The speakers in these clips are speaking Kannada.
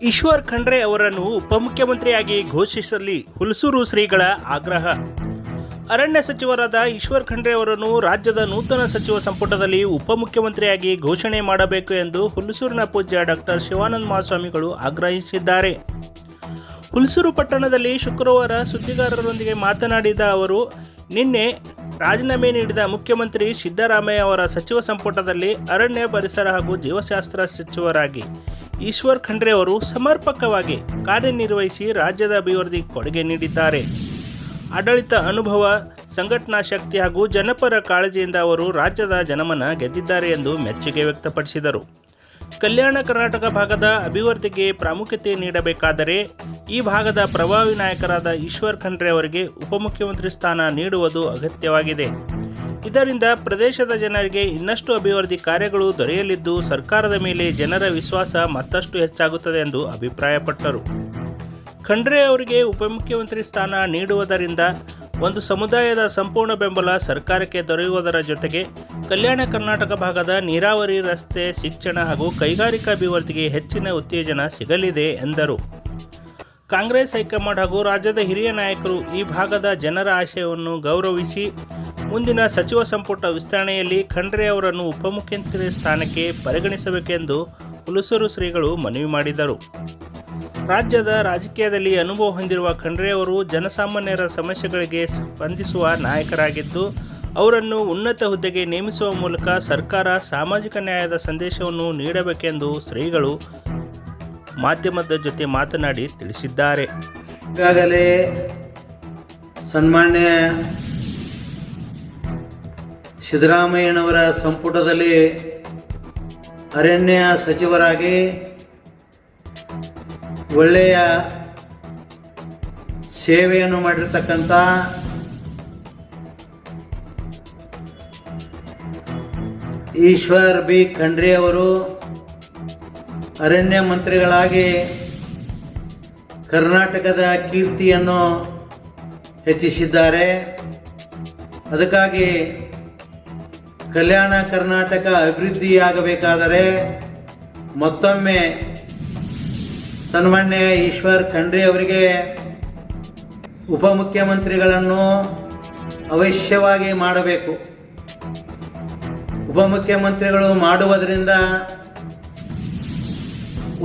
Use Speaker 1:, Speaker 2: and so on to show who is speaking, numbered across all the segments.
Speaker 1: ಈಶ್ವರ್ ಖಂಡ್ರೆ ಅವರನ್ನು ಉಪಮುಖ್ಯಮಂತ್ರಿಯಾಗಿ ಘೋಷಿಸಲಿ ಹುಲ್ಸೂರು ಶ್ರೀಗಳ ಆಗ್ರಹ. ಅರಣ್ಯ ಸಚಿವರಾದ ಈಶ್ವರ್ ಖಂಡ್ರೆ ಅವರನ್ನು ರಾಜ್ಯದ ನೂತನ ಸಚಿವ ಸಂಪುಟದಲ್ಲಿ ಉಪಮುಖ್ಯಮಂತ್ರಿಯಾಗಿ ಘೋಷಣೆ ಮಾಡಬೇಕು ಎಂದು ಹುಲ್ಸೂರಿನ ಪೂಜ್ಯ ಡಾಕ್ಟರ್ ಶಿವಾನಂದ ಮಹಾಸ್ವಾಮಿಗಳು ಆಗ್ರಹಿಸಿದ್ದಾರೆ. ಹುಲ್ಸೂರು ಪಟ್ಟಣದಲ್ಲಿ ಶುಕ್ರವಾರ ಸುದ್ದಿಗಾರರೊಂದಿಗೆ ಮಾತನಾಡಿದ ಅವರು, ನಿನ್ನೆ ರಾಜೀನಾಮೆ ನೀಡಿದ ಮುಖ್ಯಮಂತ್ರಿ ಸಿದ್ದರಾಮಯ್ಯ ಅವರ ಸಚಿವ ಸಂಪುಟದಲ್ಲಿ ಅರಣ್ಯ, ಪರಿಸರ ಹಾಗೂ ಜೀವಶಾಸ್ತ್ರ ಸಚಿವರಾಗಿ ಈಶ್ವರ್ ಖಂಡ್ರೆ ಅವರು ಸಮರ್ಪಕವಾಗಿ ಕಾರ್ಯನಿರ್ವಹಿಸಿ ರಾಜ್ಯದ ಅಭಿವೃದ್ಧಿ ಕೊಡುಗೆ ನೀಡಿದ್ದಾರೆ. ಆಡಳಿತ ಅನುಭವ, ಸಂಘಟನಾ ಶಕ್ತಿ ಹಾಗೂ ಜನಪರ ಕಾಳಜಿಯಿಂದ ಅವರು ರಾಜ್ಯದ ಜನಮನ ಗೆದ್ದಿದ್ದಾರೆ ಎಂದು ಮೆಚ್ಚುಗೆ ವ್ಯಕ್ತಪಡಿಸಿದರು. ಕಲ್ಯಾಣ ಕರ್ನಾಟಕ ಭಾಗದ ಅಭಿವೃದ್ಧಿಗೆ ಪ್ರಾಮುಖ್ಯತೆ ನೀಡಬೇಕಾದರೆ ಈ ಭಾಗದ ಪ್ರಭಾವಿ ನಾಯಕರಾದ ಈಶ್ವರ್ ಖಂಡ್ರೆ ಅವರಿಗೆ ಉಪಮುಖ್ಯಮಂತ್ರಿ ಸ್ಥಾನ ನೀಡುವುದು ಅಗತ್ಯವಾಗಿದೆ. ಇದರಿಂದ ಪ್ರದೇಶದ ಜನರಿಗೆ ಇನ್ನಷ್ಟು ಅಭಿವೃದ್ಧಿ ಕಾರ್ಯಗಳು ದೊರೆಯಲಿದ್ದು ಸರ್ಕಾರದ ಮೇಲೆ ಜನರ ವಿಶ್ವಾಸ ಮತ್ತಷ್ಟು ಹೆಚ್ಚಾಗುತ್ತದೆ ಎಂದು ಅಭಿಪ್ರಾಯಪಟ್ಟರು. ಖಂಡ್ರೆ ಅವರಿಗೆ ಉಪಮುಖ್ಯಮಂತ್ರಿ ಸ್ಥಾನ ನೀಡುವುದರಿಂದ ಒಂದು ಸಮುದಾಯದ ಸಂಪೂರ್ಣ ಬೆಂಬಲ ಸರ್ಕಾರಕ್ಕೆ ದೊರೆಯುವುದರ ಜೊತೆಗೆ ಕಲ್ಯಾಣ ಕರ್ನಾಟಕ ಭಾಗದ ನೀರಾವರಿ, ರಸ್ತೆ, ಶಿಕ್ಷಣ ಹಾಗೂ ಕೈಗಾರಿಕಾ ಅಭಿವೃದ್ಧಿಗೆ ಹೆಚ್ಚಿನ ಉತ್ತೇಜನ ಸಿಗಲಿದೆ ಎಂದರು. ಕಾಂಗ್ರೆಸ್ ಹೈಕಮಾಂಡ್ ಹಾಗೂ ರಾಜ್ಯದ ಹಿರಿಯ ನಾಯಕರು ಈ ಭಾಗದ ಜನರ ಆಶಯವನ್ನು ಗೌರವಿಸಿ ಮುಂದಿನ ಸಚಿವ ಸಂಪುಟ ವಿಸ್ತರಣೆಯಲ್ಲಿ ಖಂಡ್ರೆ ಅವರನ್ನು ಉಪಮುಖ್ಯಮಂತ್ರಿ ಸ್ಥಾನಕ್ಕೆ ಪರಿಗಣಿಸಬೇಕೆಂದು ಹುಲ್ಸೂರು ಶ್ರೀಗಳು ಮನವಿ ಮಾಡಿದರು. ರಾಜ್ಯದ ರಾಜಕೀಯದಲ್ಲಿ ಅನುಭವ ಹೊಂದಿರುವ ಖಂಡ್ರೆ ಅವರು ಜನಸಾಮಾನ್ಯರ ಸಮಸ್ಯೆಗಳಿಗೆ ಸ್ಪಂದಿಸುವ ನಾಯಕರಾಗಿದ್ದು, ಅವರನ್ನು ಉನ್ನತ ಹುದ್ದೆಗೆ ನೇಮಿಸುವ ಮೂಲಕ ಸರ್ಕಾರ ಸಾಮಾಜಿಕ ನ್ಯಾಯದ ಸಂದೇಶವನ್ನು ನೀಡಬೇಕೆಂದು ಶ್ರೀಗಳು ಮಾಧ್ಯಮದ ಜೊತೆ ಮಾತನಾಡಿ ತಿಳಿಸಿದ್ದಾರೆ.
Speaker 2: ಈಗಾಗಲೇ ಸನ್ಮಾನ್ಯ ಸಿದ್ದರಾಮಯ್ಯನವರ ಸಂಪುಟದಲ್ಲಿ ಅರಣ್ಯ ಸಚಿವರಾಗಿ ಒಳ್ಳೆಯ ಸೇವೆಯನ್ನು ಮಾಡಿರ್ತಕ್ಕಂಥ ಈಶ್ವರ್ ಬಿ ಖಂಡ್ರೆ ಅವರು ಅರಣ್ಯ ಮಂತ್ರಿಗಳಾಗಿ ಕರ್ನಾಟಕದ ಕೀರ್ತಿಯನ್ನು ಹೆಚ್ಚಿಸಿದ್ದಾರೆ. ಅದಕ್ಕಾಗಿ ಕಲ್ಯಾಣ ಕರ್ನಾಟಕ ಅಭಿವೃದ್ಧಿಯಾಗಬೇಕಾದರೆ ಮತ್ತೊಮ್ಮೆ ಸನ್ಮಾನ್ಯ ಈಶ್ವರ್ ಖಂಡ್ರೆ ಅವರಿಗೆ ಉಪಮುಖ್ಯಮಂತ್ರಿಗಳನ್ನು ಅವಶ್ಯವಾಗಿ ಮಾಡಬೇಕು. ಉಪಮುಖ್ಯಮಂತ್ರಿಗಳು ಮಾಡುವುದರಿಂದ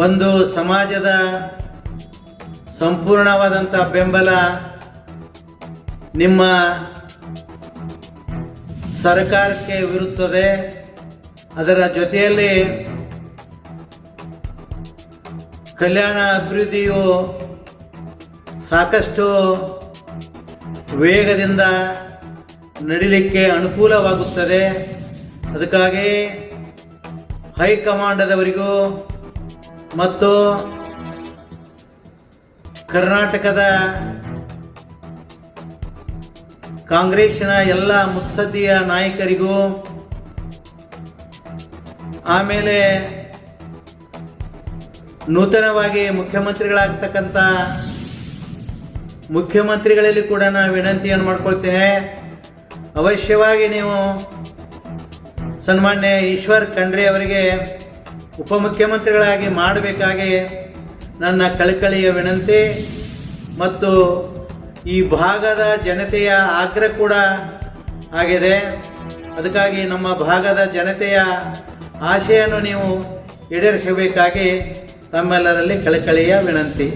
Speaker 2: ಒಂದು ಸಮಾಜದ ಸಂಪೂರ್ಣವಾದಂಥ ಬೆಂಬಲ ನಿಮ್ಮ ಸರ್ಕಾರಕ್ಕೆ ಇರುತ್ತದೆ. ಅದರ ಜೊತೆಯಲ್ಲಿ ಕಲ್ಯಾಣ ಅಭಿವೃದ್ಧಿಯು ಸಾಕಷ್ಟು ವೇಗದಿಂದ ನಡೀಲಿಕ್ಕೆ ಅನುಕೂಲವಾಗುತ್ತದೆ. ಅದಕ್ಕಾಗಿ ಹೈಕಮಾಂಡದವರಿಗೂ ಮತ್ತು ಕರ್ನಾಟಕದ ಕಾಂಗ್ರೆಸ್ಸಿನ ಎಲ್ಲ ಮುತ್ಸದ್ದಿಯ ನಾಯಕರಿಗೂ, ಆಮೇಲೆ ನೂತನವಾಗಿ ಮುಖ್ಯಮಂತ್ರಿಗಳಾಗ್ತಕ್ಕಂಥ ಮುಖ್ಯಮಂತ್ರಿಗಳಲ್ಲಿ ಕೂಡ ನಾನು ವಿನಂತಿಯನ್ನು ಮಾಡ್ಕೊಳ್ತೇನೆ. ಅವಶ್ಯವಾಗಿ ನೀವು ಸನ್ಮಾನ್ಯ ಈಶ್ವರ್ ಖಂಡ್ರೆ ಅವರಿಗೆ ಉಪಮುಖ್ಯಮಂತ್ರಿಗಳಾಗಿ ಮಾಡಬೇಕಾಗಿ ನನ್ನ ಕಳಕಳಿಯ ವಿನಂತಿ ಮತ್ತು ಈ ಭಾಗದ ಜನತೆಯ ಆಗ್ರಹ ಕೂಡ ಆಗಿದೆ. ಅದಕ್ಕಾಗಿ ನಮ್ಮ ಭಾಗದ ಜನತೆಯ ಆಶೆಯನ್ನು ನೀವು ಈಡೇರಿಸಬೇಕಾಗಿ ತಮ್ಮೆಲ್ಲರಲ್ಲಿ ಕಳಕಳಿಯ ವಿನಂತಿ.